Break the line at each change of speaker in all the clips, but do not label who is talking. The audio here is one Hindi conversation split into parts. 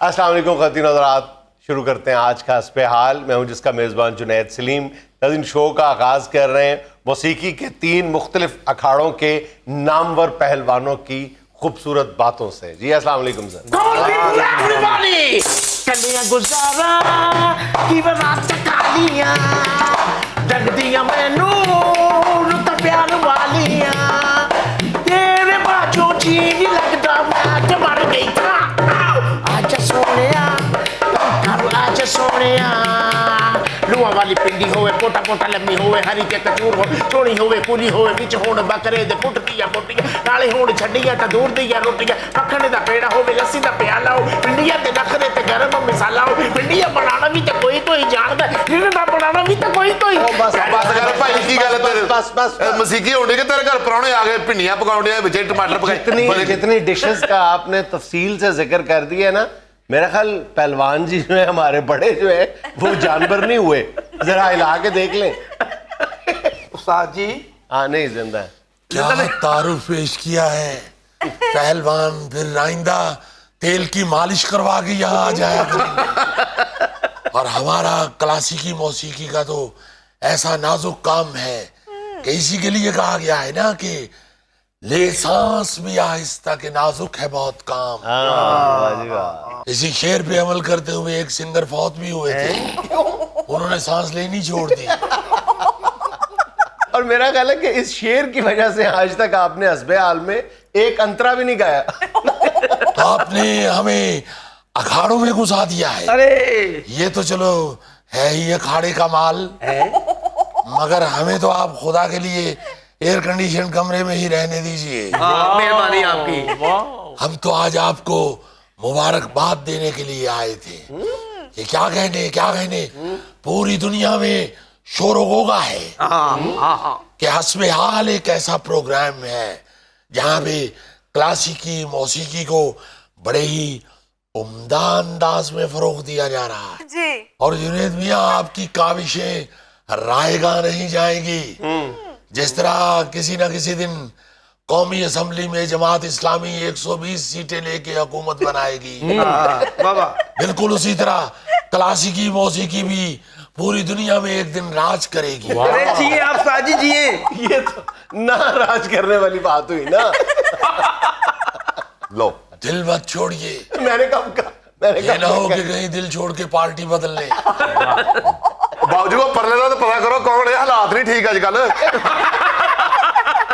अस्सलाम वालेकुम ख़वातीन हज़रात, शुरू करते हैं आज का हस्बे हाल। मैं हूं जिसका मेज़बान जुनैद सलीम। नाज़रीन, शो का आगाज़ कर रहे हैं मौसीकी के 3 मुख्तलिफ अखाड़ों के नामवर पहलवानों की खूबसूरत बातों से। जी अस्सलाम वालेकुम सर।
लुआ वाली पिंडी होवे, पोटा पोटा लम्मी होवे, हरी ते कचूर हो, सोनी होवे, पूरी होवे, विच होण बकरे दे पुटकियां पोटियां, नाले होण छड्डियां ते दूर दियां रोटियां, मक्खन दा पेड़ा होवे, लस्सी दा प्याला हो, पिंडियां दे नखरे ते गरम मसाला हो, पिंडियां बनाना भी ते कोई जानदा, इन्हां दा बनाना भी ते कोई
बस कर भाई, की गल तेरे बस मसीकी होने के तेरे घर प्राहुणे आ गए, भिंडियां पकाउंदे विच टमाटर पकाए।
जितनी डिशेस का आपने तफसील से जिक्र कर दिया ना, मेरा ख्याल पहलवान जी जो है हमारे बड़े जो है वो जानवर नहीं हुए। जरा हिला के देख लें
उस्ताद जी।
हाँ नहीं, जिंदा है।
क्या तारुफ पेश किया है पहलवान, फिर आइंदा तेल की मालिश करवा के यहाँ आ जाया करें। और हमारा क्लासिकी मौसीकी का तो ऐसा नाजुक काम है कि इसी के लिए कहा गया है ना कि ले सांस भी आहिस्ता के नाजुक है बहुत काम। इसी शेर पे अमल करते हुए एक सिंगर फौत भी हुए थे, उन्होंने सांस लेनी छोड़ दी।
और मेरा ख्याल है कि इस शेर की वजह से आज तक आपने हस्बे हाल में एक अंतरा भी नहीं गाया।
तो आपने हमें अखाड़ों में घुसा दिया है।
अरे
ये तो चलो है ही अखाड़े का माल है, मगर हमें तो आप खुदा के लिए एयर कंडीशन कमरे में ही रहने दीजिए।
मेहरबानी आपकी।
हम तो आज आपको मुबारकबाद देने के लिए आए थे। ये क्या कहने पूरी दुनिया में शोर गोगा है कि हस्बे हाल एक ऐसा प्रोग्राम है जहाँ पे क्लासिकी मौसीकी को बड़े ही उम्दा अंदाज में फरोग दिया जा रहा है जी। और जुनैद मियां, आपकी काविशें रायगा नहीं जाएंगी। जिस तरह किसी न किसी दिन कौमी असम्बली में जमात इस्लामी 120 सीटें लेके हुकूमत बनाएगी,
बाबा
बिल्कुल उसी तरह क्लासिकी मौसीकी भी पूरी दुनिया में एक दिन राज करेगी।
अरे जिए आप साजी जिए।
ये तो ना राज करने वाली बात हुई ना।
लो
दिल मत छोड़िए,
मैंने कब कहा,
ये ना हो कि कहीं दिल छोड़ के पार्टी बदल ले।
बाबूजी को परले का तो पता करो कौन है, हालात नहीं ठीक आजकल।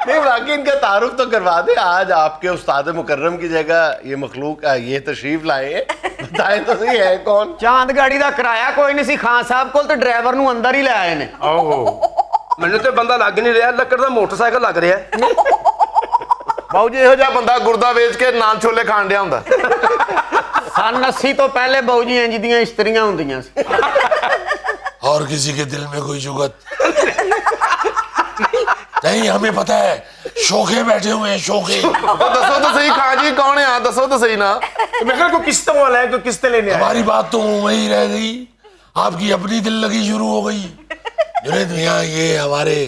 नहीं, बाकी इनका तारुफ तो करवा दे। आज आपके उस्ताद मुकर्रम की जगह ये मखलूक ये तशरीफ लाए हैं, बताएं तो सही है कौन।
चांद गाड़ी दा किराया कोई नहीं सी खान साहब कोल, ते ड्राइवर नु अंदर ही ले आए ने।
मैंने तो बंदा लग नहीं रहा, लकड़ दा मोटरसाइकिल लग रहा है।
बाबूजी ਇਹੋ ਜਿਹਾ ਬੰਦਾ ਗੁਰਦਾ ਵੇਚ ਕੇ ਨਾਨ ਛੋਲੇ ਖਾਣ ਡਿਆ ਹੁੰਦਾ।
सन 80 तो पहले बाबूजी इंज दियां स्त्रियां हुंदियां सी।
और किसी के दिल में कोई जुगत नहीं, हमें पता है शोखे बैठे हुए हैं, शोखे।
दसो तो सही खां जी कौन है, दसो तो सही ना।
मैं कहा कोई किस्त वाला है, कोई किस्त लेने आया।
हमारी बात तो वही रह गई, आपकी अपनी दिल लगी शुरू हो गई। जुनैद मियां, ये हमारे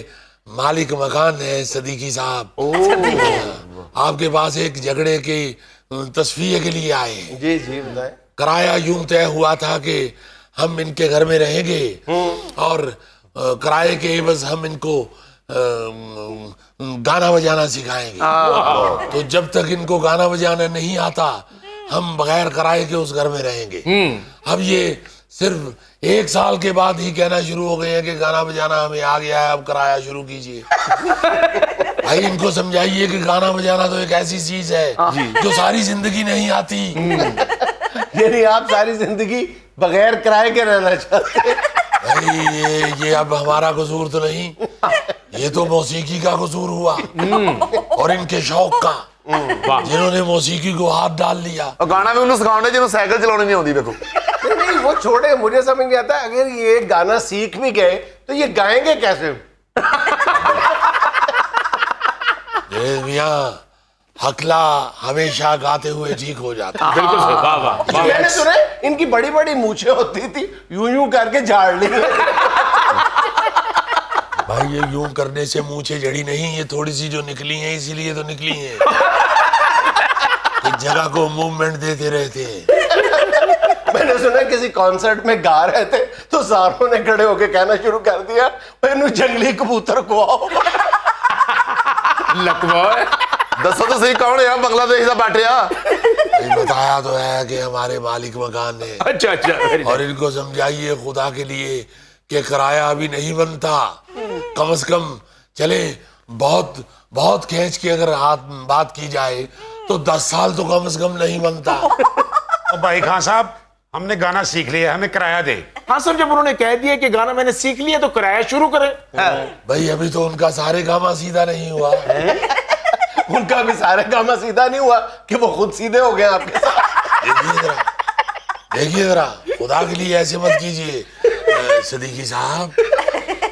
मालिक मकान है सदीकी साहब, आपके पास एक झगड़े की तस्फीर के लिए आए हैं।
जी जी बताएं।
किराया यूं तय हुआ था कि हम इनके घर में रहेंगे और किराए के एवज हम इनको गाना बजाना सिखाएंगे। तो जब तक इनको गाना बजाना नहीं आता, हम बगैर किराए के उस घर में रहेंगे। अब ये सिर्फ 1 साल के बाद ही कहना शुरू हो गए हैं कि गाना बजाना हमें आ गया है, अब किराया शुरू कीजिए। भाई इनको समझाइए कि गाना बजाना तो एक ऐसी चीज है जो सारी जिंदगी नहीं आती।
यानी आप सारी जिंदगी बगैर किराए के रहना चाहते हैं।
भाई ये अब हमारा कसूर तो नहीं, ये तो मौसीकी का कसूर हुआ और इनके शौक का, जिन्होंने मौसीकी को हाथ डाल लिया।
और गाना भी उन्हें सिखाने जिन्होंने साइकिल चलानी नहीं आती। देखो
नहीं वो छोड़े, मुझे समझ नहीं आता अगर ये गाना सीख भी गए तो ये गाएंगे कैसे।
मियां, हकला हमेशा गाते हुए ठीक हो जाता।
बिल्कुल सही। वाह वाह।
मैंने सुना इनकी बड़ी बड़ी मूछें होती थी, यूं यूं करके झाड़ ली।
भाई ये यूं करने से मूछें जड़ी नहीं, ये थोड़ी सी जो निकली हैं इसीलिए तो निकली हैं। एक जगह को मूवमेंट देते रहते हैं।
मैंने सुना किसी कॉन्सर्ट में गा रहे थे तो सारों ने खड़े होके कहना शुरू कर दिया मैनू जंगली कबूतर खुआओ।
लकवा
दसो तो सही कौन है बांग्लादेश का बैठा?
बताया तो है कि हमारे मालिक मकान ने।
अच्छा
और इनको समझाइए खुदा के लिए कि किराया अभी नहीं बनता, कम से कम चले बहुत बहुत खींच के अगर बात की जाए तो 10 साल तो कम से कम नहीं बनता।
तो भाई खान साहब हमने गाना सीख लिया, हमें किराया दे।
हाँ सर, जब उन्होंने कह दिया कि गाना मैंने सीख लिया तो किराया शुरू करें।
भाई अभी तो उनका सारे गामा सीधा नहीं हुआ।
उनका भी सारे काम सीधा नहीं हुआ कि वो खुद सीधे हो गए आपके साथ।
देखिए जरा खुदा के लिए ऐसे मत कीजिए सदीकी साहब।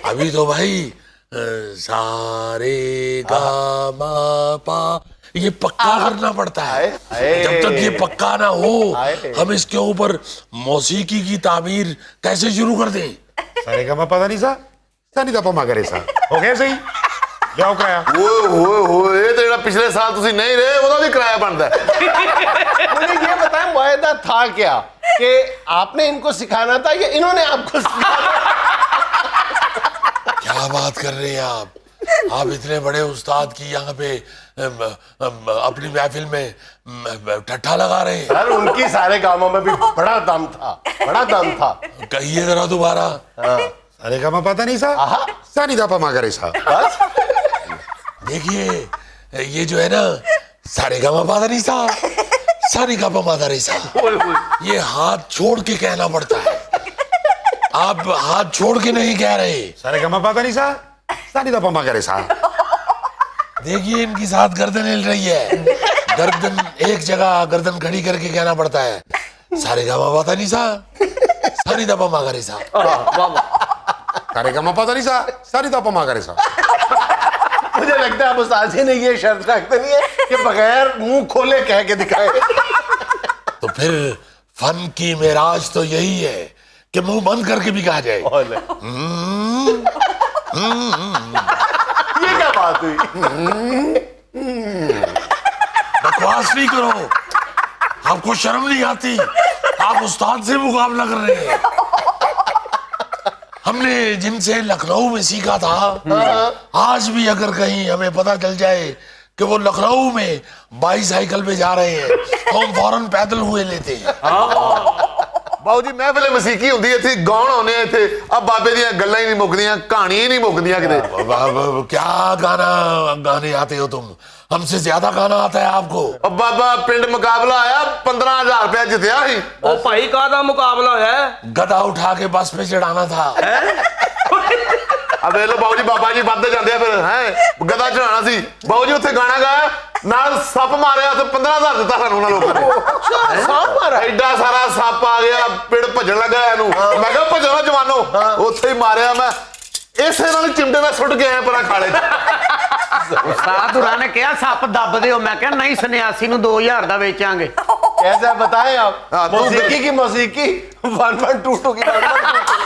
अभी तो भाई सारे गामा पा ये पक्का करना पड़ता है। जब तक ये पक्का ना हो हम इसके ऊपर मौसीकी की तामीर कैसे शुरू कर दें?
सारे का पता नहीं सा सानी दा पमा करे सा हो गया सही जाओ किराया।
ओए ये तो जेड़ा पिछले साल तुसी नहीं रहे ओदा भी किराया बनता है।
मुझे ये बताएं वायदा था क्या कि आपने इनको सिखाना था या इन्होंने आपको सिखाना?
क्या बात कर रहे हैं आप इतने बड़े उस्ताद की यहाँ पे अपनी महफिल में ठट्ठा लगा रहे हैं।
सर उनकी सारे कामों में भी बड़ा दम था, बड़ा दम था।
कहिए जरा दोबारा।
सारे का पता नहीं सा सानी दा पमा करे सा।
बस
देखिए ये जो है ना सारे का पादा नहीं सा सारी का पादा नहीं सा, ये हाथ छोड़ के कहना पड़ता है। आप हाथ छोड़ के नहीं कह रहे।
सारे का पता नहीं सा सानी दा पमा करे सा।
देखिए इनकी साथ गर्दन हिल रही है। गर्दन एक जगह गर्दन खड़ी करके कहना पड़ता है। सारे का पता नहीं सा सारी दा पमा करे सा।
सारे का पता नहीं सा सानी दा पमा करे सा।
मुझे लगता है अब उस्ताद जी ने ये शर्त रखते नहीं है कि बगैर मुंह खोले कह के दिखाए।
तो फिर फन की मेराज तो यही है कि मुंह बंद करके भी कहा जाए।
ये क्या बात हुई?
बकवास नहीं करो, आपको शर्म नहीं आती? आप उस्ताद से मुकाबला कर रहे हैं। हमने जिनसे लखनऊ में सीखा था आज भी अगर कहीं हमें पता चल जाए कि वो लखनऊ में बाईसाइकिल पे जा रहे हैं तो हम फौरन पैदल हुए लेते हैं।
बाबू जी महफिल मसीकी हुंदी इत्थे गाउण आउने इत्थे अब बाबे दी गल्लां ही नहीं मुकदियां, कहानियां ही नहीं मुकदियां किते।
क्या गाना गाने आते हो तुम? हमसे ज्यादा गाना आता है आपको।
अब बाबा पिंड मुकाबला आया 15,000 रुपया जितया ही।
ओ भाई कादा मुकाबला है?
गधा उठा के बस पे चढ़ाना था।
अब लो बाबू जी बाबा जी बदते जाते फिर हैं गधा चढ़ाना सी। बाबू जी उत्थे गाना गाया नाल सप मारिया तो 15,000 दिता सानू उन्हां लोकां ने।
सांप मारा?
एडा सारा सप आ गया पिंड भजन लगा इनू। मैं कहा भजो जवानो उत्थे ही मारिया मैं इसे नाल चिमटे में सुट के आया परा खाले।
उस्ताद हुरां ने कहा सप दब दे। मैं कहा नहीं सन्यासी नूं 2000 दा बेचांगे।
कैसा बताएं आप?
हाँ,
मौसीकी की मौसीकी 1122 की 1122।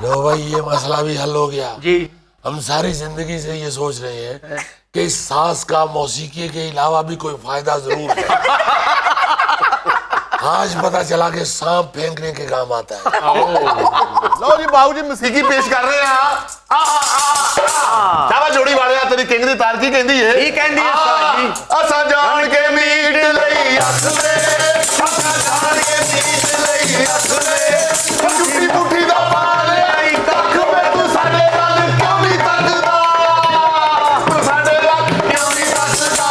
लो भाई ये मसला भी हल हो गया
जी।
हम सारी जिंदगी से ये सोच रहे हैं कि इस सांस का मौसीकी के अलावा भी कोई फायदा जरूर है। आज पता चला कि सांप फेंकने के काम आता है।
लो जी बाबू जी मसीकी पेश कर रहे हैं। चावा जोड़ी वाले तेरी किंग दी तार की कहंदी है?
की कहंदी है उस्ताद जी?
असा जान के मीट लई असले असा जान के मीट लई असले झूठी मुठी दा पाले आई कख में तू साडे वाल क्यों नहीं तकदा? तू साडे वाल क्यों नहीं तकदा?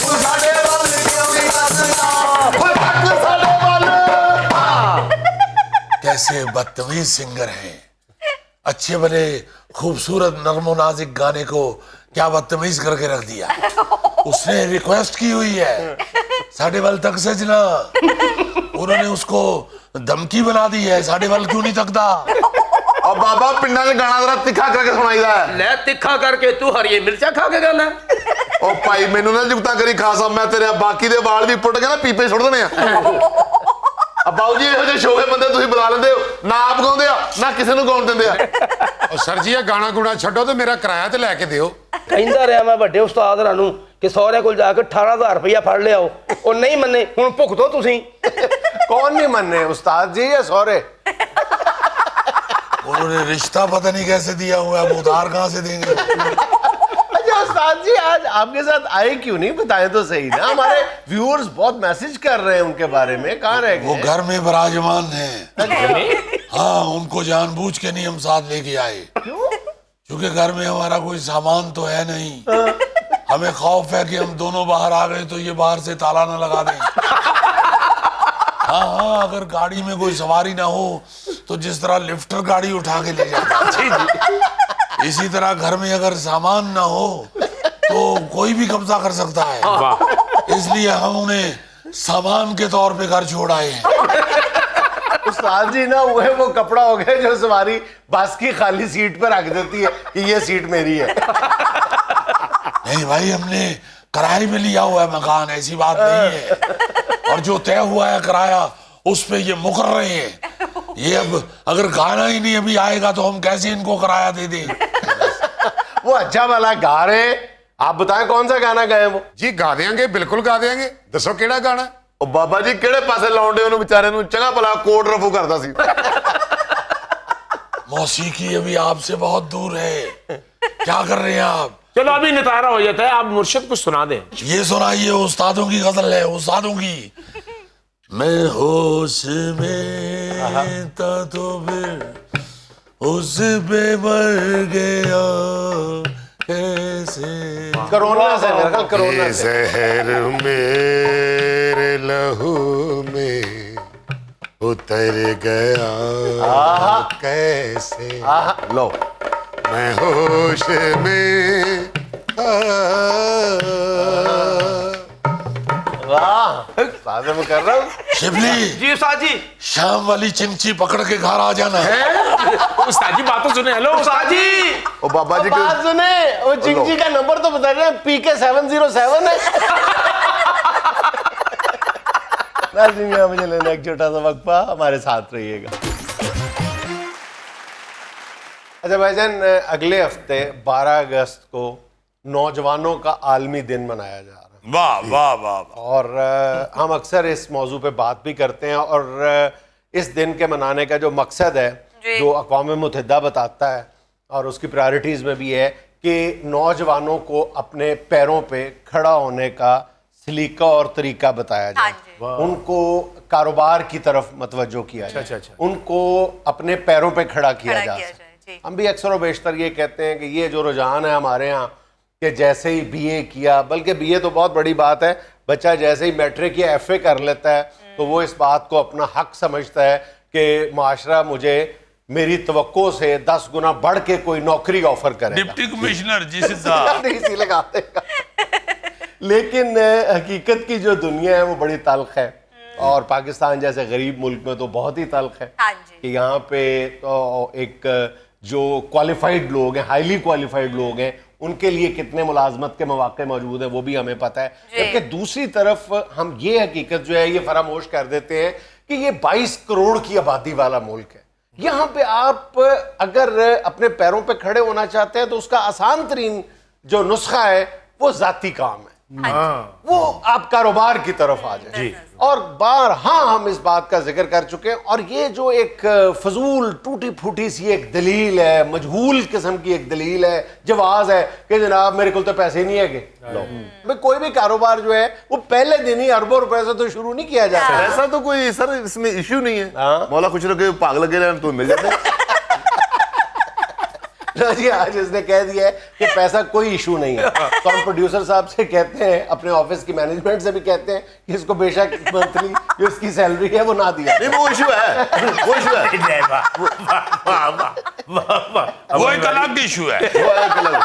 तू साडे वाल क्यों नहीं तकदा? ओए तक साडे वाल।
कैसे बदतमीज सिंगर हैं। अच्छे भले खूबसूरत नर्मो नाजिक गाने को क्या बदतमीज करके रख दिया। उसने रिक्वेस्ट की हुई है साढ़े वाल तक सजना, उन्होंने उसको धमकी बना दी है साढ़े वाल क्यों नहीं तकदा।
और बाबा पिंडा च गाना जरा तिखा करके सुनाईदा है।
ले तिखा करके तू हरी मिर्चा खा के गाना।
ओ भाई मैनू ना जुगता करी खासा मैं तेरे बाकी दे वाल भी पुट के ना पीपे सुट देने आ। अब बाबू जी ਇਹੋ ਜਿਹੇ ਸ਼ੋਹੇ ਬੰਦੇ ਤੁਸੀਂ ਬੁਲਾ ਲੈਂਦੇ ਹੋ ਨਾ ਆਪ ਗਾਉਂਦੇ ਆ ਨਾ ਕਿਸੇ ਨੂੰ ਗਾਉਣ ਦਿੰਦੇ ਆ।
और सर जी ये गाना गुना छड्डो तो मेरा किराया ते लेके दियो।
ਕਹਿੰਦਾ ਰਿਹਾ ਮੈਂ ਵੱਡੇ ਉਸਤਾਦ ਹਰਾਂ ਨੂੰ ਕਿ ਸਹੁਰੇ ਕੋਲ ਜਾ ਕੇ 18,000 ਰੁਪਇਆ ਫੜ ਲਿਆਓ। ਉਹ ਨਹੀਂ ਮੰਨੇ ਹੁਣ ਭੁਗਤੋ ਤੁਸੀਂ।
कौन नहीं मन रहे, उस्ताद जी या सौरे?
उन्होंने रिश्ता पता नहीं कैसे दिया हुआ है, उधार कहाँ से देंगे?
अच्छा उस्ताद जी, आज आपके साथ आए क्यों नहीं, बताएं तो सही ना। हमारे व्यूअर्स बहुत मैसेज कर रहे हैं उनके बारे में, कहाँ रह
वो
गए?
घर में विराजमान है। हाँ, उनको जानबूझ के नहीं हम साथ लेके आए, क्योंकि घर में हमारा कोई सामान तो है नहीं। हमें खौफ है कि हम दोनों बाहर आ गए तो ये बाहर से ताला ना लगा दें। हाँ, अगर गाड़ी में कोई सवारी ना हो तो जिस तरह लिफ्टर गाड़ी उठा के ले जाता है, इसी तरह घर में अगर सामान ना हो तो कोई भी कब्जा कर सकता है। इसलिए हम उन्हें सामान के तौर पे घर छोड़ आए हैं।
उस्ताद जी ना वो कपड़ा हो गया जो सवारी बस की खाली सीट पर रख देती है कि ये सीट मेरी है।
नहीं भाई, हमने किराए में लिया हुआ है मकान, ऐसी बात नहीं है। और जो तय हुआ है किराया, उस पे ये मुकर रहे हैं। ये अब अगर गाना ही नहीं अभी आएगा तो हम कैसे इनको किराया दे दें?
वो अच्छा वाला गा रहे हैं, आप बताएं कौन सा गाना गाए वो?
जी गा देंगे, बिल्कुल गा देंगे। दसो केड़ा गाना?
ਉਹ ਬਾਬਾ ਜੀ ਕਿਹੜੇ ਪਾਸੇ ਲਾਉਂਦੇ ਉਹਨੂੰ ਵਿਚਾਰੇ ਨੂੰ, ਚੰਗਾ ਭਲਾ ਕੋਟ ਰਫੂ ਕਰਦਾ ਸੀ।
मौसीकी अभी आपसे बहुत दूर है, क्या कर रहे हैं आप?
चलो अभी नितारा हो जाता है, आप मुर्शिद को सुना दें।
ये सुनाइए, उस्तादों की गजल है, उस्तादों की। मैं होश में था तो फिर उस पे मर गया कैसे।
कोरोना से, मेरे ख्याल कोरोना
ये
से।
जहर मेरे लहू में उतर गया कैसे।
लो
मैं होश में था।
वाह, सादे में कर रहा हूँ।
शिबली,
जी उस्ताद जी।
शाम वाली चिंची पकड़ के घर आ जाना है।
उस्ताद जी बात तो सुने। हेलो उस्ताद जी।
ਉਹ ਬਾਬਾ ਜੀ
बात सुने, वो चिंची का नंबर तो बता रहे हैं, PK 707 है। नाज़रीन, यहाँ मुझे लेना एक छोटा सा वक्फा, हमारे साथ रहिएगा। अच्छा भाईजान, अगले हफ्ते 12 अगस्त को नौजवानों का आलमी दिन मनाया जा रहा है।
वाह वाह वाह वाह।
और हम अक्सर इस मौजू पे बात भी करते हैं, और इस दिन के मनाने का जो मकसद है, जो अक़वाम मुत्तहिदा बताता है और उसकी प्रायोरिटीज़ में भी है कि नौजवानों को अपने पैरों पे खड़ा होने का सलीका और तरीका बताया जाए, उनको कारोबार की तरफ मतवज्जो किया जाए, उनको अपने पैरों पे खड़ा किया जा सके। हम भी अक्सर व बेशतर ये कहते हैं कि ये जो रुझान है हमारे यहाँ कि जैसे ही BA किया, बल्कि BA तो बहुत बड़ी बात है, बच्चा जैसे ही मैट्रिक या FA कर लेता है तो वो इस बात को अपना हक समझता है कि माशरा मुझे मेरी तवक्को से 10 गुना बढ़ के कोई नौकरी ऑफर करेगा।
डिप्टी कमिश्नर जी से साहब।
इसी लगा देगा। लेकिन हकीकत की जो दुनिया है वो बड़ी तल्ख है, और पाकिस्तान जैसे गरीब मुल्क में तो बहुत ही तल्ख है कि यहाँ पे तो एक जो क्वालिफाइड लोग हैं, हाईली क्वालिफाइड लोग हैं, उनके लिए कितने मुलाजमत के मौके मौजूद हैं वो भी हमें पता है। जबकि दूसरी तरफ हम ये हकीकत जो है ये फरामोश कर देते हैं कि ये 22 करोड़ की आबादी वाला मुल्क है। यहाँ पे आप अगर अपने पैरों पे खड़े होना चाहते हैं तो उसका आसान तरीन जो नुस्खा है वो जाती काम है। वो आप कारोबार की तरफ आ जाए। और बार हम इस बात का जिक्र कर चुके हैं, और ये जो एक फजूल टूटी फूटी सी एक दलील है, मजहूल किस्म की एक दलील है, जवाज है कि जनाब मेरे को तो पैसे नहीं है कि कोई भी कारोबार जो है वो पहले दिन ही अरबों रुपए से तो शुरू नहीं किया जाता।
ऐसा तो कोई सर इसमें इश्यू नहीं है। मौला खुश रखे, भाग लगे रहने तो मिल जाते हैं।
जी, आज इसने कह दिया है कि पैसा कोई इशू नहीं है, तो हम प्रोड्यूसर साहब से कहते हैं, अपने ऑफिस की मैनेजमेंट से भी कहते हैं कि इसको बेशक मंथली जो इसकी सैलरी है वो ना दिया।
नहीं वो इशू है, वो इशू है,
वो एक अलग इशू है,
वो एक अलग।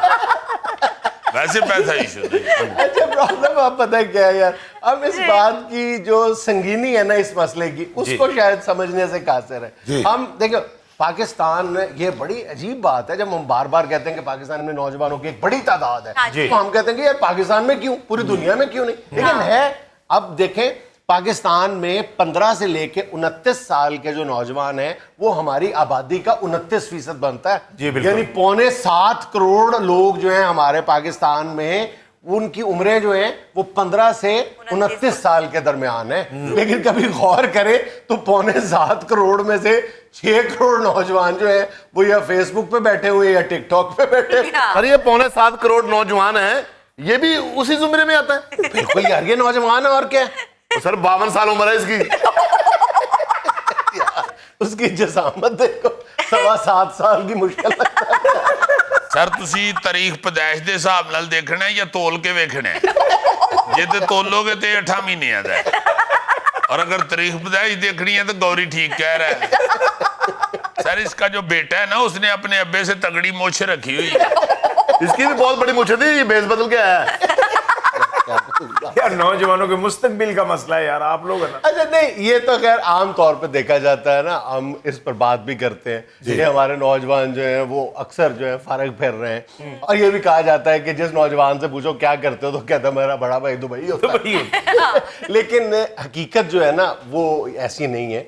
वैसे पैसा इशू नहीं।
अच्छा, प्रॉब्लम आप पता है क्या है यार, अब इस बात की जो संगीनी है ना इस मसले की, उसको शायद समझने से कासिर है। हम देखो, पाकिस्तान, ये बड़ी अजीब बात है जब हम बार बार कहते हैं कि पाकिस्तान में नौजवानों की एक बड़ी तादाद है, तो हम कहते हैं कि यार पाकिस्तान में क्यों, पूरी दुनिया में क्यों नहीं, लेकिन है। अब देखें, पाकिस्तान में 15 से लेके 29 साल के जो नौजवान हैं वो हमारी आबादी का 29% बनता है। यानी 6.25 करोड़ लोग जो हैं हमारे पाकिस्तान में, उनकी उम्रें जो हैं वो 15 से 29 साल के दरमियान है। लेकिन कभी गौर करे तो 6.25 करोड़ में से 6 करोड़ नौजवान जो हैं वो या फेसबुक पे बैठे हुए या टिकटॉक पे बैठे।
अरे ये 6.25 करोड़ नौजवान है, ये भी उसी जुमरे में आता है।
बिल्कुल यार, ये नौजवान है और क्या है?
तो सर 52 साल उम्र है इसकी।
उसकी जसामत देखो, 7.25 साल की मुश्किल लगता है।
सर ਤੁਸੀਂ ਤਾਰੀਖ ਪੈਦਾਇਸ਼ ਦੇ ਹਿਸਾਬ ਨਾਲ ਦੇਖਣਾ ਹੈ ਜਾਂ ਤੋਲ ਕੇ ਵੇਖਣਾ ਹੈ? ਜੇ ਤੇ ਤੋਲੋਗੇ ਤੇ 8 ਮਹੀਨਿਆਂ ਦਾ ਹੈ, और अगर तारीख पैदाइश देखनी है तो गौरी ठीक कह रहा है। सर इसका जो बेटा है ना उसने अपने अब्बे से तगड़ी मोछ रखी हुई है।
इसकी भी बहुत बड़ी मुझे थी, ये बेस बदल के आया है।
यार नौजवानों के मुस्तकबिल का मसला है यार, आप लोग है ना।
अच्छा नहीं, ये तो खैर आम तौर पे देखा जाता है ना, हम इस पर बात भी करते हैं कि हमारे नौजवान जो हैं वो अक्सर जो है फारग फिर रहे हैं। और ये भी कहा जाता है कि जिस नौजवान से पूछो क्या करते हो तो कहता है मेरा बड़ा भाई दुबई होता है। लेकिन हकीकत जो है ना वो ऐसी नहीं है।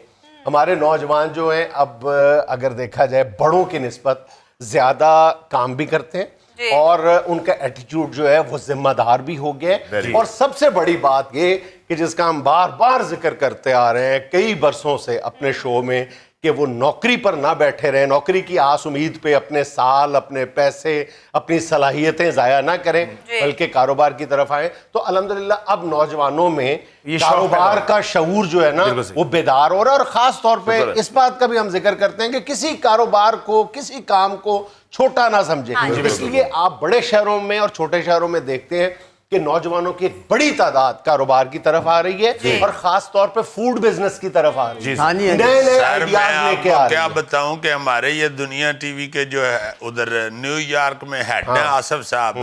हमारे नौजवान जो हैं अब अगर देखा जाए बड़ों की निस्बत ज्यादा काम भी करते हैं और उनका एटीट्यूड जो है वो जिम्मेदार भी हो गया। और सबसे बड़ी बात ये कि जिसका हम बार बार जिक्र करते आ रहे हैं कई बरसों से अपने शो में कि वो नौकरी पर ना बैठे रहे, नौकरी की आस उम्मीद पे अपने साल, अपने पैसे, अपनी सलाहियतें ज़ाया ना करें, बल्कि कारोबार की तरफ आए। तो अल्हम्दुलिल्लाह अब नौजवानों में कारोबार का शऊर जो है ना वो बेदार हो रहा है। और ख़ास तौर पे इस बात का भी हम जिक्र करते हैं कि किसी कारोबार को, किसी काम को छोटा ना समझे। इसलिए आप बड़े शहरों में और छोटे शहरों में देखते हैं कि नौजवानों की एक बड़ी तादाद कारोबार की तरफ आ रही है और खास तौर पे फूड बिजनेस की तरफ आ रही है। नए नए आइडियाज लेके आ रही है।
क्या बताऊं कि हमारे ये दुनिया टीवी के जो है उधर न्यूयॉर्क में हेड है आसिफ साहब,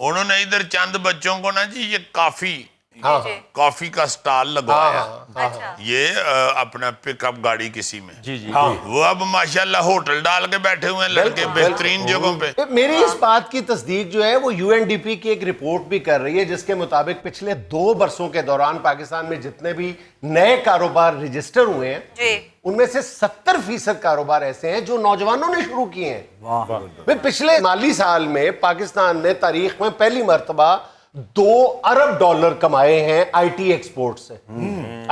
उन्होंने इधर चंद बच्चों को ना जी ये कॉफी का स्टॉल लगवाया। ये अपना पिकअप गाड़ी किसी में वो अब माशाल्लाह होटल डाल के बैठे हुए हैं लड़के बेहतरीन जगहों पे।
मेरी इस बात की तस्दीक जो है वो यूएनडीपी की एक रिपोर्ट भी कर रही है जिसके मुताबिक पिछले 2 बरसों के दौरान पाकिस्तान में जितने भी नए कारोबार रजिस्टर हुए हैं उनमें से 70% कारोबार ऐसे हैं जो नौजवानों ने शुरू किए हैं। पिछले माली साल में पाकिस्तान ने तारीख में पहली मर्तबा $2 अरब कमाए हैं आईटी एक्सपोर्ट से,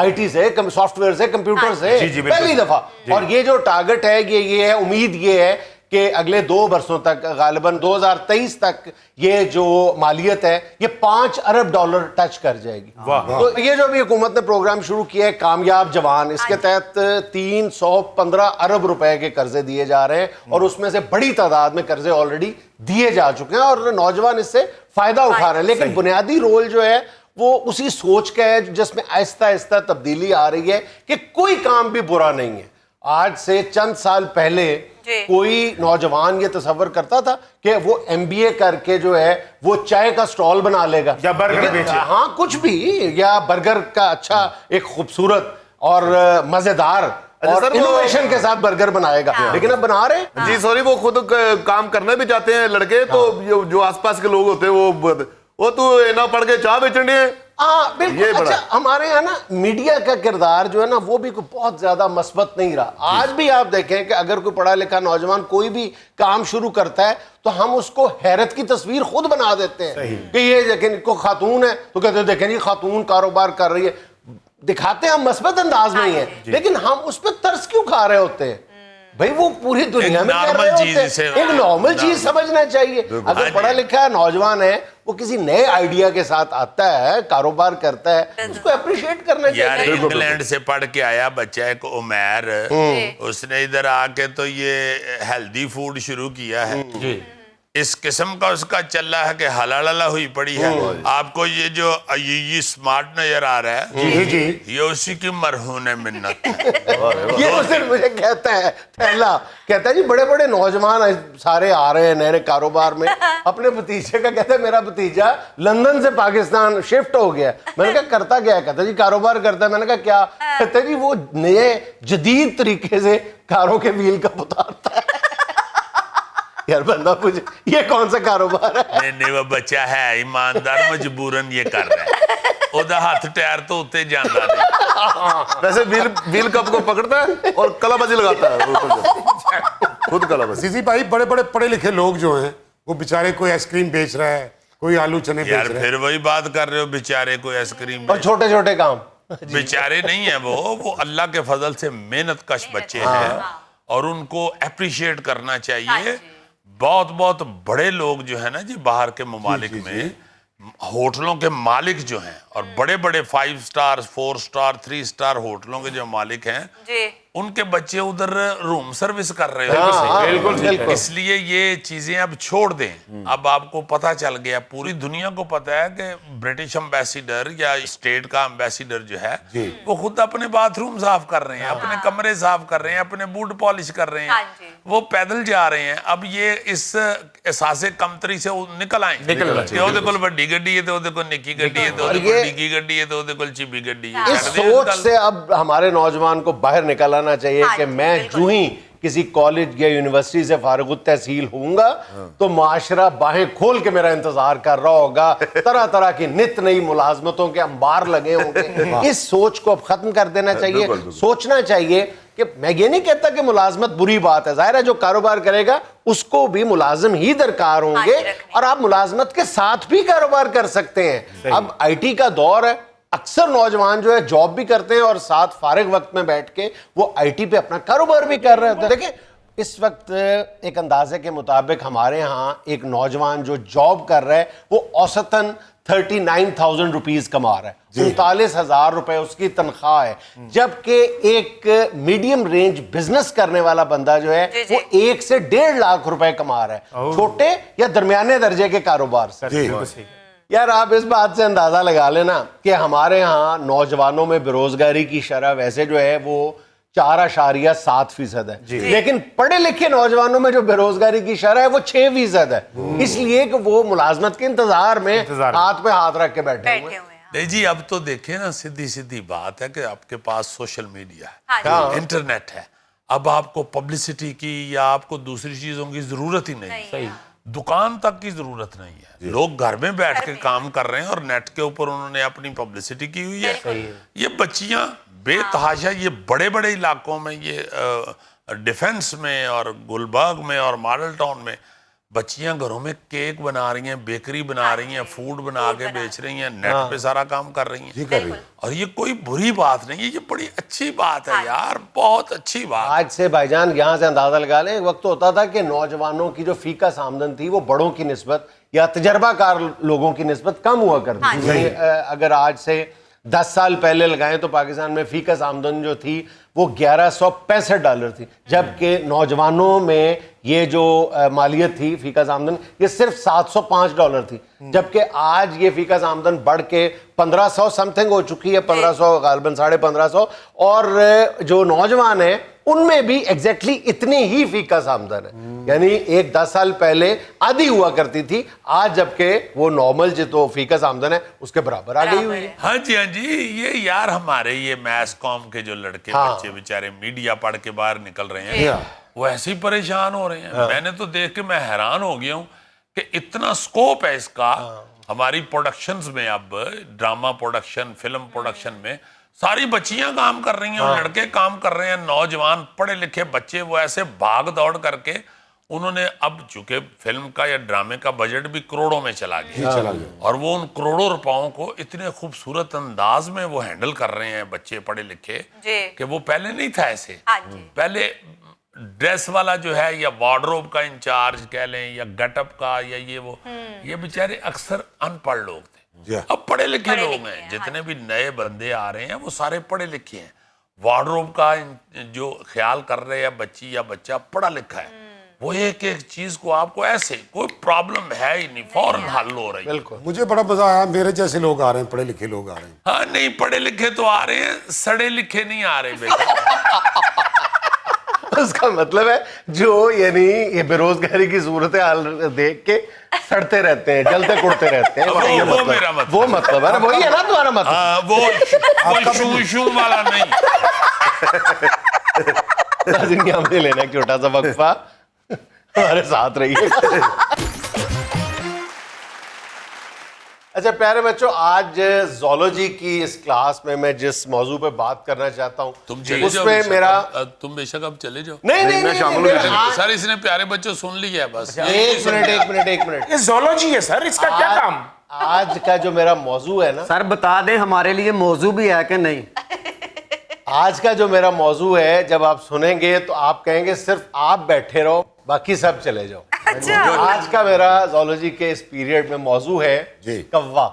आईटी से, सॉफ्टवेयर से, कंप्यूटर से पहली दफा। और ये जो टारगेट है ये है, उम्मीद ये है कि अगले 2 बरसों तक गालिबन 2023 तक ये जो मालियत है ये $5 अरब टच कर जाएगी। तो ये जो भी हुकूमत ने प्रोग्राम शुरू किया है कामयाब जवान, इसके तहत 315 अरब रुपए के कर्जे दिए जा रहे हैं और उसमें से बड़ी तादाद में कर्जे ऑलरेडी दिए जा चुके हैं और नौजवान इससे फायदा उठा रहे हैं। लेकिन बुनियादी रोल जो है वो उसी सोच का है जिसमें आहिस्ता आहिस्ता तब्दीली आ रही है कि कोई काम भी बुरा नहीं है। आज से चंद साल पहले कोई नौजवान ये तसव्वुर करता था कि वो एमबीए करके जो है वो चाय का स्टॉल बना लेगा
या बर्गर बेचे,
हाँ कुछ भी, या बर्गर का अच्छा एक खूबसूरत और मजेदार और इनोवेशन के साथ बर्गर बनाएगा। लेकिन अब बना रहे हैं।
जी सॉरी, वो खुद काम करने भी जाते हैं लड़के, तो जो आसपास के लोग होते हैं वो तो ना पढ़ के चाय बेचने हैं।
हाँ बिल्कुल। अच्छा हमारे यहाँ ना मीडिया का किरदार जो है ना वो भी बहुत ज्यादा मस्बत नहीं रहा। आज भी आप देखें कि अगर कोई पढ़ा लिखा नौजवान कोई भी काम शुरू करता है तो हम उसको हैरत की तस्वीर खुद बना देते हैं कि ये देखें को खातून है तो कहते हैं देखें जी खातून कारोबार कर रही है, दिखाते हैं हम मस्बत अंदाज में ही है, लेकिन हम उस पर तरस क्यों खा रहे होते हैं? भाई वो पूरी दुनिया में कर रहे होते हैं। एक नॉर्मल चीज समझना चाहिए। अगर पढ़ा लिखा नौजवान है वो किसी नए आइडिया के साथ आता है, कारोबार करता है, उसको अप्रिशिएट करना चाहिए।
यार इंग्लैंड से पढ़ के आया बच्चा एक उमैर, उसने इधर आके तो ये हेल्दी फूड शुरू किया है। इस किस्म का उसका चल रहा है कि हलाला हुई पड़ी है। आपको ये जो ये स्मार्ट नजर आ रहा है
जी
ये उसी की मरहून मिन्नत है।
ये उस दिन मुझे कहता है थैला, कहता है जी बड़े बड़े नौजवान सारे आ रहे हैं नए कारोबार में। अपने भतीजे का कहता है मेरा भतीजा लंदन से पाकिस्तान शिफ्ट हो गया। मैंने कहा करता क्या है? कहता जी कारोबार करता है। मैंने कहा क्या? कहता जी वो नए जदीद तरीके से कारों के व्हील का उतारता है। यार बंदा पूछे ये कौन सा कारोबार है?
नहीं वो बच्चा है ईमानदार, मजबूरन ये कर रहा है। ओदा हाथ टायर तो उत्ते जाता नहीं।
वैसे व्हील कप को पकड़ता है और कलाबाजी लगाता है खुद कलाबाजी।
सीसी भाई बड़े बड़े पढ़े लिखे लोग जो हैं वो बेचारे कोई आइसक्रीम बेच रहा है, कोई आलू चने
यार
बेच रहे
फिर वही बात कर रहे हो, बेचारे कोई आइसक्रीम
और छोटे छोटे काम।
बेचारे नहीं है वो अल्लाह के फजल से मेहनत कश बच्चे हैं और उनको अप्रिशिएट करना चाहिए। बहुत बहुत बड़े लोग जो है ना जी बाहर के ममालिक में होटलों के मालिक जो हैं और बड़े बड़े 5 स्टार 4 स्टार 3 स्टार होटलों के जो मालिक हैं
जी
उनके बच्चे उधर रूम सर्विस कर रहे
बिल्कुल।
इसलिए ये चीजें अब छोड़ दें। अब आपको पता चल गया, पूरी दुनिया को पता है कि ब्रिटिश एम्बेसिडर या स्टेट का एम्बेसिडर जो है वो खुद अपने बाथरूम साफ कर रहे हैं, अपने कमरे साफ कर रहे हैं, अपने बूट पॉलिश कर रहे
हाँ
हैं,
जी।
वो पैदल जा रहे हैं। अब ये इस एहसासे कमतरी से निकल आए कि ਉਹਦੇ ਕੋਲ ਵੱਡੀ ਗੱਡੀ है तो ਉਹਦੇ ਕੋਲ ਨਿੱਕੀ ਗੱਡੀ है तो ਉਹਦੇ ਕੋਲ निੱकी ਗੱਡੀ है तो ਉਹਦੇ ਕੋਲ चिबी ਗੱਡੀ है।
इस सोच से अब हमारे नौजवान को बाहर निकल आना चाहिए
हाँ
कि
जी,
मैं
बिल्कुल।
जूं ही किसी कॉलेज या यूनिवर्सिटी से फारुग तहसील होऊंगा तो माशरा बाहें खोल के मेरा इंतजार कर रहा होगा, तरह तरह की नित नई मुलाजमतों के अंबार लगे होंगे। इस सोच को अब खत्म कर देना चाहिए। सोचना चाहिए कि मैं ये नहीं कहता कि मुलाजमत बुरी बात है, जाहिर है जो कारोबार करेगा उसको भी मुलाजिम ही दरकार होंगे और आप मुलाजमत के साथ भी कारोबार कर सकते हैं। अब IT का दौर है, अक्सर नौजवान जो है जॉब भी करते हैं और साथ फारिग वक्त में बैठ के वो IT पे अपना कारोबार भी कर रहे होते हैं। देखिए इस वक्त एक अंदाजे के मुताबिक हमारे यहाँ एक नौजवान जो जॉब कर रहा है वो औसतन 39,000 रुपीज कमा रहा है, 39,000 रुपए उसकी तनख्वाह है, जबकि एक मीडियम रेंज बिजनेस करने वाला बंदा जो है वो 1 से 1.5 लाख रुपए कमा रहा है, छोटे या दरमियाने दर्जे के कारोबार से। यार आप इस बात से अंदाजा लगा लेना कि हमारे यहाँ नौजवानों में बेरोजगारी की शरह वैसे जो है वो 4.7% है, लेकिन पढ़े लिखे नौजवानों में जो बेरोजगारी की शरह है वो 6% है, इसलिए कि वो मुलाजमत के इंतजार में हाथ पे हाथ रख के बैठे हुए हैं।
नहीं जी अब तो देखे ना सीधी सीधी बात है कि आपके पास सोशल मीडिया
हाँ
है, इंटरनेट है, अब आपको पब्लिसिटी की या आपको दूसरी चीजों की जरूरत ही नहीं है, दुकान तक की जरूरत नहीं है, लोग घर में बैठ के काम कर रहे हैं और नेट के ऊपर उन्होंने अपनी पब्लिसिटी की हुई है। ये बच्चियां बेतहाशा ये बड़े बड़े इलाकों में ये डिफेंस में और गुलबर्ग में और मॉडल टाउन में बच्चियां घरों में केक बना रही हैं, बेकरी बना रही हैं, फूड बना के बेच रही हैं, नेट पे सारा काम कर रही हैं। और ये कोई बुरी बात नहीं है, ये बड़ी अच्छी बात है यार, बहुत अच्छी बात।
आज से भाईजान यहाँ से अंदाजा लगा लें, एक वक्त तो होता था कि नौजवानों की जो फीका आमदन थी वो बड़ों की निस्बत या तजर्बाकार लोगों की निस्बत कम हुआ करती थी। अगर आज से 10 साल पहले लगाएं तो पाकिस्तान में फीकस आमदन जो थी वो $1165 थी, जबकि नौजवानों में ये जो मालियत थी फीकस आमदन ये सिर्फ $705 थी, जबकि आज ये फीकस आमदन बढ़ के 1500 समथिंग हो चुकी है, 1500 गालबन 1550, और जो नौजवान है उनमें भी एग्जैक्टली इतनी ही फीकस आमदन है, यानी एक 10 साल पहले आधी हुआ करती थी, आज जबकि वो नॉर्मल जो तो फीकस आमदन है उसके बराबर आ गई हुई है।
हाँ जी ये यार हमारे ये मैस कॉम के जो लड़के बच्चे बेचारे मीडिया पढ़ के बाहर निकल रहे हैं वो ऐसे ही परेशान हो रहे हैं। मैंने तो देख के मैं हैरान हो गया हूँ कि इतना स्कोप है इसका हमारी प्रोडक्शंस में, अब ड्रामा प्रोडक्शन फिल्म प्रोडक्शन में सारी बच्चियां काम कर रही हैं और लड़के काम कर रहे हैं, नौजवान पढ़े लिखे बच्चे वो ऐसे भाग दौड़ करके उन्होंने, अब चूंकि फिल्म का या ड्रामे का बजट भी करोड़ों में चला गया और वो उन करोड़ों रुपयों को इतने खूबसूरत अंदाज में वो हैंडल कर रहे हैं बच्चे पढ़े लिखे कि वो पहले नहीं था ऐसे। पहले ड्रेस वाला जो है या वार्डरोब का इंचार्ज कह लें या गेटअप का या ये बेचारे अक्सर अनपढ़ लोग थे, अब पढ़े लिखे लोग हैं। जितने भी नए बंदे आ रहे हैं वो सारे पढ़े लिखे हैं, वार्डरोब का जो ख्याल कर रहे हैं बच्ची या बच्चा पढ़ा लिखा है, वो एक एक चीज को आपको ऐसे कोई प्रॉब्लम है ही नहीं फौरन हल हो रही है।
बिल्कुल मुझे बड़ा मजा आया, मेरे जैसे लोग आ रहे हैं, पढ़े लिखे लोग आ रहे हैं।
हाँ नहीं पढ़े लिखे तो आ रहे हैं, सड़े लिखे नहीं आ रहे बेटा।
उसका मतलब है जो यानी ये बेरोजगारी की सूरत हाल देख के सड़ते रहते हैं, जलते कुड़ते रहते हैं,
वो मेरा मतलब,
वो मतलब है ना, वही है ना तुम्हारा मतलब।
वो शू शू वाला नहीं।
नाज़रीन हमने लेना एक छोटा सा वक्फा, हमारे साथ रहिए। अच्छा प्यारे बच्चों, आज जोलॉजी की इस क्लास में मैं जिस मौजू पे बात करना चाहता हूँ
तुम चले जाओ
उसमें
बेशक,
मेरा
तुम बेशक अब चले जाओ।
नहीं नहीं
मैं
नहीं,
शामिल
नहीं,
हूँ।
नहीं, आज-
सर इसने प्यारे बच्चों सुन लिया है बस।
एक मिनट
ये जोलॉजी है सर, इसका क्या काम?
आज का जो मेरा मौजू है ना,
सर बता दें हमारे लिए मौजू भी है कि नहीं।
आज का जो मेरा मौजू है, जब आप सुनेंगे तो आप कहेंगे सिर्फ आप बैठे रहो, बाकी सब चले जाओ। आज का मेरा जोलॉजी के इस पीरियड में मौजू है
जी।
कौवा।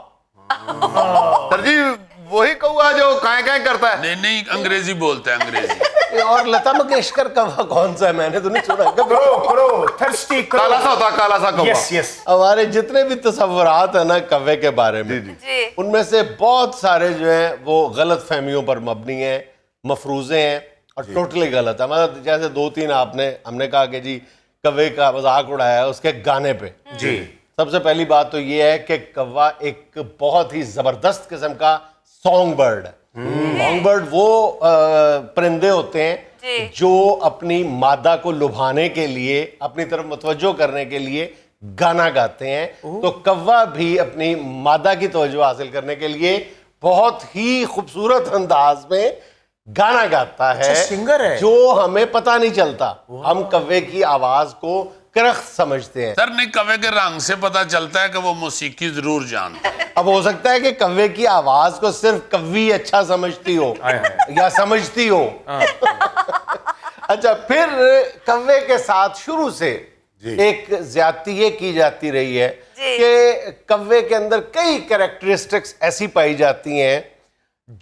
सर जी वही कौआ जो काए काए करता है।
नहीं अंग्रेजी बोलते हैं अंग्रेजी।
और लता मंगेशकर कौवा कौन सा है, मैंने तो नहीं सुना कभी।
करो थर्स्टी
काला सा होता, काला सा कौआ।
Yes yes.
हमारे जितने भी तस्वुरात है ना कौवे के बारे में, उनमें से बहुत सारे जो हैं वो गलत फहमियों पर मबनी हैं, मफरूजे हैं और टोटली गलत है। मतलब जैसे 2-3 हमने कहा कि जी कौवे का मजाक उड़ाया है उसके गाने पे।
जी।
सबसे पहली बात तो ये है कि कौवा एक बहुत ही जबरदस्त किस्म का सॉन्ग बर्ड है। सॉन्ग बर्ड वो परिंदे होते हैं जो अपनी मादा को लुभाने के लिए, अपनी तरफ मुतवज्जो करने के लिए गाना गाते हैं। तो कौवा भी अपनी मादा की तवज्जो हासिल करने के लिए बहुत ही खूबसूरत अंदाज में गाना गाता है।
अच्छा, सिंगर है।
जो हमें पता नहीं चलता, हम कौवे की आवाज को करख्त समझते हैं।
सर नहीं, कौवे के रंग से पता चलता है कि वो मौसीकी जरूर जानता है।
अब हो सकता है कि कौवे की आवाज को सिर्फ कौवी अच्छा समझती हो या समझती हो। अच्छा, फिर कौवे के साथ शुरू से एक ज्यादती ये की जाती रही है कि कौवे के अंदर कई कैरेक्टरिस्टिक्स ऐसी पाई जाती हैं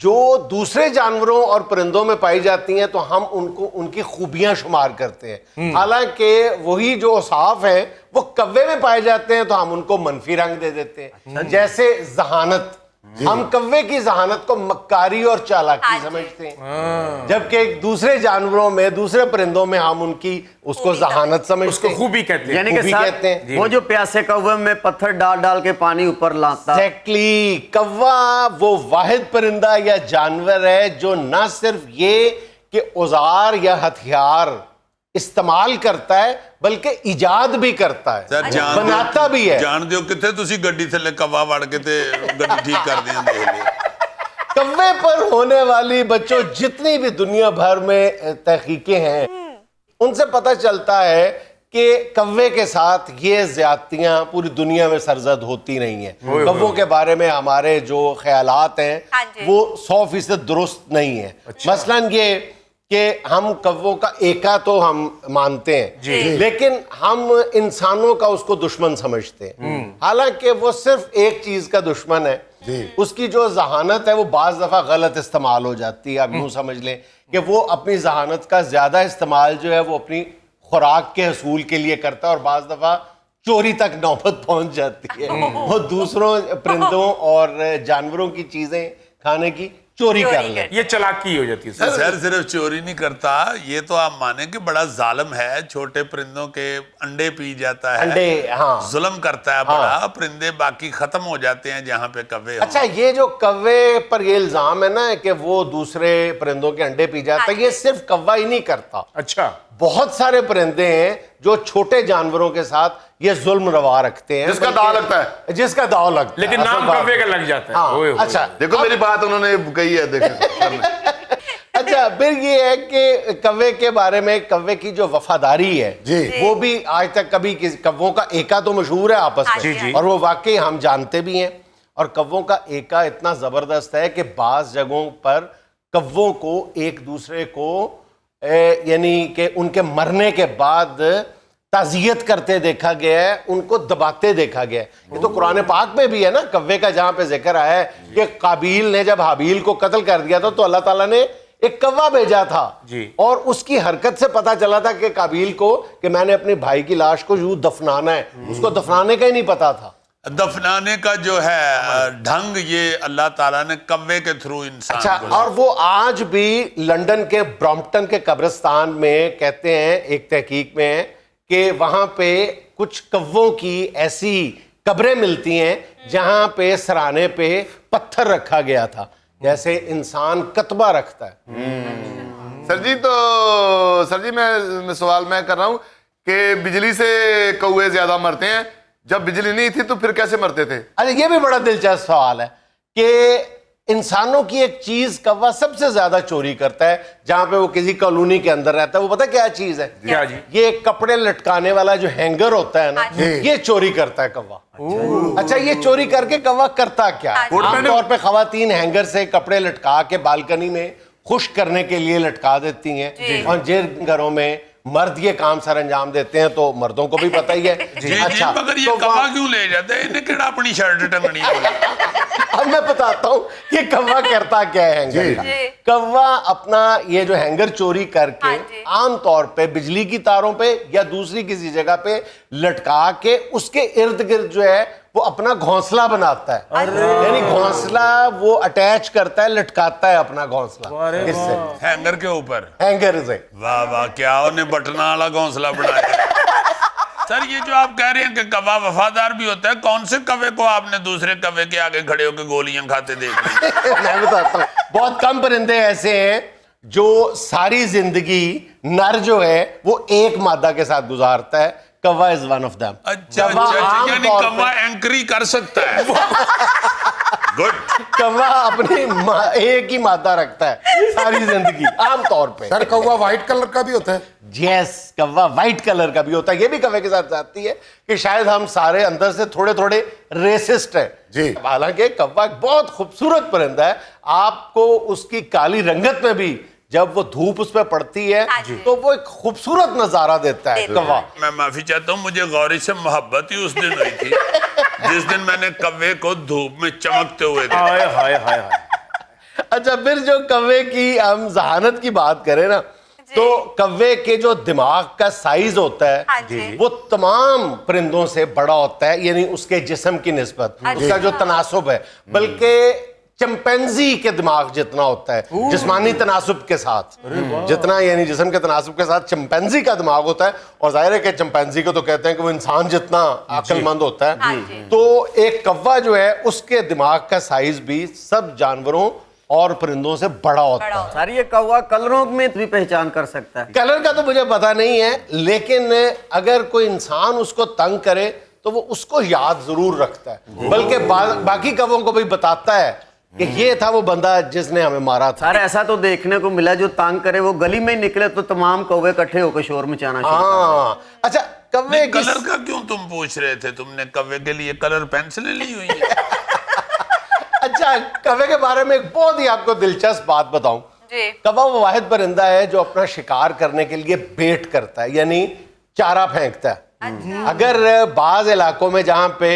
जो दूसरे जानवरों और परिंदों में पाई जाती हैं, तो हम उनको उनकी खूबियां शुमार करते हैं। हालांकि वही जो औसाफ हैं वो कौवे में पाए जाते हैं, तो हम उनको मनफी रंग दे देते हैं। जैसे जहानत, हम कौवे की जहानत को मक्कारी और चालाकी समझते हैं, जबकि दूसरे जानवरों में, दूसरे परिंदों में हम उनकी उसको जहानत समझते
उसको
हैं,
खूबी कहते हैं।
यानी कि
खूबी
सर
कहते हैं।
वो जो प्यासे कौवे में पत्थर डाल डाल के पानी ऊपर लाता।
एग्जैक्टली, कौवा वो वाहिद परिंदा या जानवर है जो न सिर्फ ये कि औजार या हथियार इस्तेमाल करता है बल्कि इजाद भी करता है,
सर जान
बनाता भी है।
जान दियो किथे तुसी गड्डी थले कौवा वड़ के ते गड्डी ठीक कर दिया देख लिया।
कौवे पर होने वाली बच्चों जितनी भी दुनिया भर में तहकीकें हैं, उनसे पता चलता है कि कौवे के साथ ये ज्यादतियां पूरी दुनिया में सरजद होती नहीं है। कौवों के बारे में हमारे जो ख्यालात हैं वो 100% दुरुस्त नहीं है। मसलन ये कि हम कौवों का एका तो हम मानते हैं, लेकिन हम इंसानों का उसको दुश्मन समझते हैं। हालांकि वो सिर्फ एक चीज का दुश्मन है, उसकी जो जहानत है वो बाज दफा गलत इस्तेमाल हो जाती है। आप यूं समझ लें कि वो अपनी जहानत का ज्यादा इस्तेमाल जो है वो अपनी खुराक के हसूल के लिए करता है और बाज दफा चोरी तक नौबत पहुंच जाती है। वो दूसरों परिंदों और जानवरों की चीजें खाने की चोरी कर ले।
ये चालाकी हो जाती है सर।
सर सिर्फ चोरी नहीं करता, ये तो आप माने कि बड़ा जालिम है। छोटे परिंदों के अंडे पी जाता है,
अंडे, हाँ।
जुल्म करता है बड़ा। परिंदे बाकी खत्म हो जाते हैं जहाँ पे कौवे हों।
अच्छा, ये जो कौवे पर ये इल्जाम है ना कि वो दूसरे परिंदों के अंडे पी जाता है, ये सिर्फ कौवा ही नहीं करता।
अच्छा,
बहुत सारे परिंदे हैं जो छोटे जानवरों के साथ ये जुल्म रवा रखते हैं,
जिसका दाव लगता है।
जिसका दाव लगता है,
लेकिन
असल
नाम
बात।
कौवे का लग जाता है।
हाँ,
ओए होए।
अच्छा
देखो मेरी बात उन्होंने कही है, देखें सर ने।
अच्छा, फिर ये है कि कौवे के बारे में, कौवे की जो वफादारी है वो भी आज तक कभी कौवों का एका तो मशहूर है आपस में, और वो वाकई हम जानते भी हैं। और कौवों का एका इतना जबरदस्त है कि बाज जगहों पर कौवों को एक दूसरे को यानी कि उनके मरने के बाद ताजियत करते देखा गया है, उनको दबाते देखा गया है। ये तो कुरान पाक में भी है ना, कौवे का जहां पे जिक्र आया है कि काबील ने जब हाबील को कत्ल कर दिया था तो अल्लाह ताला ने एक कौवा भेजा था और उसकी हरकत से पता चला था कि काबील को कि मैंने अपने भाई की लाश को यूं दफनाना है, उसको दफनाने का ही नहीं पता था।
दफनाने का जो है ढंग ये अल्लाह ताला ने कौवे के थ्रू इंसान
अच्छा,
को।
और वो आज भी लंदन के ब्रॉम्पटन के कब्रिस्तान में कहते हैं, एक तहकीक में है कि वहां पे कुछ कौवों की ऐसी कब्रें मिलती हैं जहां पे सराने पे पत्थर रखा गया था, जैसे इंसान कतबा रखता है।
सर जी, तो सर जी मैं सवाल मैं कर रहा हूँ कि बिजली से कौवे ज्यादा मरते हैं जब बिजली नहीं थी तो फिर कैसे मरते थे?
अरे ये भी बड़ा दिलचस्प सवाल है कि इंसानों की एक चीज कौवा सबसे ज्यादा चोरी करता है जहां पे वो किसी कॉलोनी के अंदर रहता है। वो पता क्या चीज है?
क्या जी?
ये कपड़े लटकाने वाला जो हैंगर होता है ना, ये चोरी करता है कौवा। अच्छा, ये चोरी करके कौवा करता क्या है? आमतौर पे खवातीन हैंगर से कपड़े लटका के बालकनी में खुश करने के लिए लटका देती हैं, और जिन घरों में मर्द ये काम सर अंजाम देते हैं तो मर्दों को भी पता ही है।
अच्छा, मगर ये कौवा क्यों ले जाते हैं? इन्हें केड़ा अपनी शर्ट टंगनी है?
अब मैं बताता हूँ कि कौवा करता क्या है हैंगर का। कौवा अपना ये जो हैंगर चोरी करके आमतौर पे बिजली की तारों पे या दूसरी किसी जगह पे लटका के उसके इर्द गिर्द जो है वो अपना घोंसला बनाता है। यानी घोंसला वो अटैच करता है, लटकाता है अपना घोंसला इससे,
हैंगर के ऊपर।
हैंगर से।
वाह वाह, क्या उन्हें बटना वाला घोंसला बनाया। सर, ये जो आप कह रहे हैं कि कौवा वफादार भी होता है, कौन से कौवे को आपने दूसरे कौवे के आगे खड़े होकर गोलियां खाते देख ली?
मैं बताता हूँ, बहुत कम परिंदे ऐसे हैं जो सारी जिंदगी नर जो है वो एक मादा के साथ गुजारता है। कौवा इज वन ऑफ देम।
अच्छा, यानी कौवा एंकरी कर सकता है। गुड।
कौवा अपनी एक ही मादा रखता है सारी जिंदगी आमतौर पे।
सर कौवा व्हाइट कलर का भी होता है?
यस, कौवा व्हाइट कलर का भी होता है। ये भी कौवे के साथ जाती है कि शायद हम सारे अंदर से थोड़े थोड़े रेसिस्ट हैं
जी।
हालांकि कौवा एक बहुत खूबसूरत परिंदा है। आपको उसकी काली रंगत में भी जब वो धूप उस पर पड़ती है तो वो एक खूबसूरत नजारा देता है कौवा।
मैं माफी चाहता हूँ, मुझे गौरी से मोहब्बत ही उस दिन हुई थी जिस दिन मैंने कौवे को धूप में चमकते हुए देखा।
हाय हाय हाय हाय।
अच्छा, फिर जो कौवे की हम जहानत की बात करें ना, तो कौवे के जो दिमाग का साइज होता है वो तमाम परिंदों से बड़ा होता है, यानी उसके जिस्म की निस्बत, उसका जो तनासुब है, बल्कि चिंपैंजी के दिमाग जितना होता है जिस्मानी तनासुब के साथ, जितना यानी जिस्म के तनासुब के साथ चिंपैंजी का दिमाग होता है। और जाहिर है कि चिंपैंजी को तो कहते हैं कि वो इंसान जितना अक्लमंद होता है। तो एक कौवा जो है उसके दिमाग का साइज भी सब जानवरों और परिंदों से बड़ा होता है।
सर, ये कौवा कलरों में भी पहचान कर सकता है?
कलर का तो मुझे पता नहीं है, लेकिन अगर कोई इंसान उसको तंग करे तो वो उसको याद जरूर रखता है, बल्कि बाकी कौवों को भी बताता है कि ये था वो बंदा जिसने हमें मारा था।
सर, ऐसा तो देखने को मिला जो तंग करे वो गली में निकले तो तमाम कौवे इकट्ठे होकर शोर मचाना शुरू कर दें।
हाँ, अच्छा, कौवे
कलर का क्यों तुम पूछ रहे थे? तुमने कौवे के लिए कलर पेंसिलें ली हुई है?
अच्छा, कौवे के बारे में एक बहुत ही आपको दिलचस्प बात बताऊं। कौवा वो वाहिद परिंदा है जो अपना शिकार करने के लिए बेट करता है, यानी चारा फेंकता है। अगर बाज इलाकों में जहां पे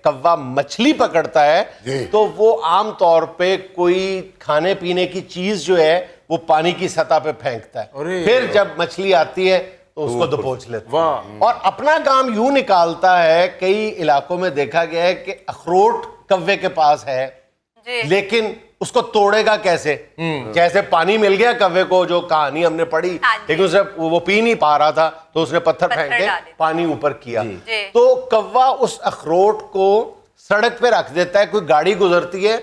कौवा मछली पकड़ता है तो वो आमतौर पे कोई खाने पीने की चीज जो है वो पानी की सतह पे फेंकता है, फिर जब मछली आती है तो उसको दबोच लेता है और अपना काम यूं निकालता है। कई इलाकों में देखा गया है कि अखरोट कौवे के पास है, लेकिन उसको तोड़ेगा कैसे? जैसे पानी मिल गया कौवे को, जो कहानी हमने पढ़ी, लेकिन उसे वो पी नहीं पा रहा था तो उसने पत्थर फेंक के पानी ऊपर किया। तो कौवा उस अखरोट को सड़क पे रख देता है, कोई गाड़ी गुजरती है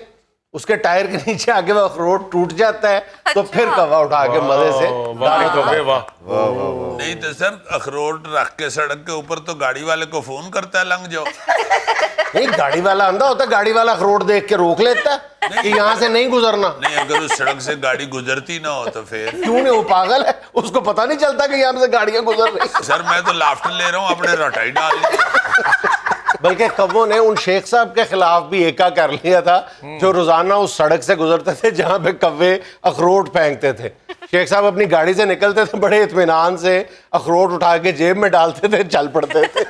उसके टायर के नीचे आके वो अखरोट टूट जाता है, तो फिर कौवा उठा के मजे से
नहीं तो सर, अखरोट रख के सड़क के ऊपर तो गाड़ी वाले को फोन करता है, लंघ जाओ।
नहीं, गाड़ी वाला अंधा होता है, गाड़ी वाला अखरोट देख के रोक लेता है कि यहाँ से नहीं गुजरना।
नहीं, अगर उस सड़क से गाड़ी गुजरती ना हो तो फिर?
क्यों नहीं, वो पागल है, उसको पता नहीं चलता कि यहाँ से गाड़ियां गुजर रही।
सर, मैं तो लाफ्टर ले रहा हूँ, अपने रटाई डाल
बल्कि कौवों ने उन शेख साहब के खिलाफ भी एका कर लिया था जो रोजाना उस सड़क से गुजरते थे जहां पे कौवे अखरोट फेंकते थे। शेख साहब अपनी गाड़ी से निकलते थे, बड़े इत्मीनान से अखरोट उठा के जेब में डालते थे, चल पड़ते थे।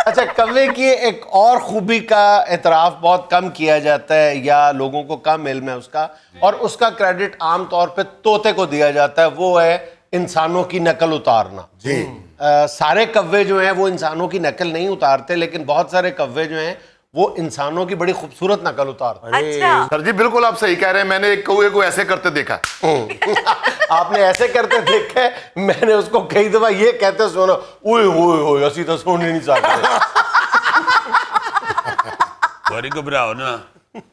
अच्छा, कौवे की एक और खूबी का एतराफ़ बहुत कम किया जाता है या लोगों को कम इल्म है उसका, और उसका क्रेडिट आमतौर पे तोते को दिया जाता है। वो है इंसानों की नकल उतारना। जी, सारे कौवे जो हैं वो इंसानों की नकल नहीं उतारते, लेकिन बहुत सारे कौवे जो हैं वो इंसानों की बड़ी खूबसूरत नकल उतारते हैं।
अच्छा। सर जी बिल्कुल आप सही कह रहे हैं, मैंने एक कौवे को ऐसे करते देखा।
आपने ऐसे करते देखा है? मैंने उसको कई दफा ये कहते सुना, ओए होए होए, असी तो सुन नहीं सकते।
गौरी, घबराओ ना,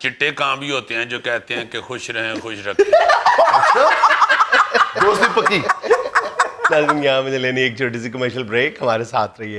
चिट्टे काम भी होते हैं जो कहते हैं कि खुश रहें, खुश रखें।
दोस्ती पक्की।
यहाँ मुझे लेनी एक छोटी सी कमर्शियल ब्रेक, हमारे साथ रहिए।